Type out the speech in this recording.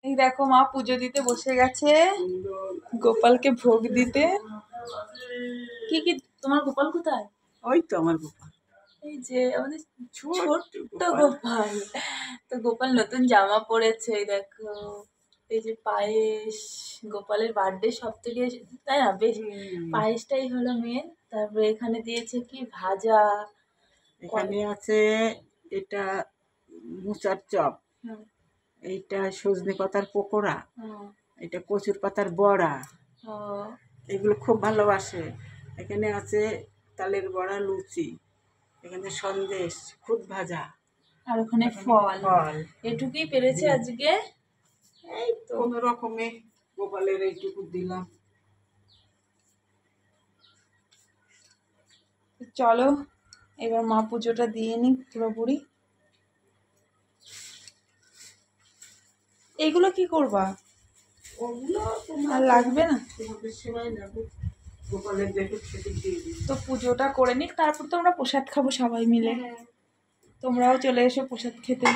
এই দেখো মা পুজো দিতে বসে গেছে, গোপালকে ভোগ দিতে। কি কি তোমার গোপাল কোথায়? ওই তো আমার গোপাল, এই যে আমাদের ছোট্ট গোপাল। তো গোপাল নতুন জামা পরেছে, এই দেখো। এই যে পায়েস, গোপালের বার্থডে সব থেকে, তাই না, বেশ পায়েসটাই হলো মেন। তারপরে এখানে দিয়েছে কি ভাজা, এখানে আছে এটা মুচার চপ, এইটা সজনে পাতার পকোড়া, এটা কচুর পাতার বড়া, এগুলো খুব ভালোবাসে। এখানে আছে তালের বড়া, লুচি, এখানে সন্দেশ, খুদ ভাজা, আর ওখানে ফল। ফল এটুকুই পেরেছে আজকে। এই তো কোনো রকমে গোপালের এইটুকু দিলাম। চলো এবার মা পুজোটা দিয়ে নি পুরোপুরি। এগুলো কি করবা? ওগুলো আর লাগবে না তোমাদের সেবাই লাগবে, গোপালের দেখে সেটি দিয়ে দিই। তো পুজোটা করে নিক, তারপর তো আমরা প্রসাদ খাবো সবাই মিলে। তোমরাও চলে এসো প্রসাদ খেতে।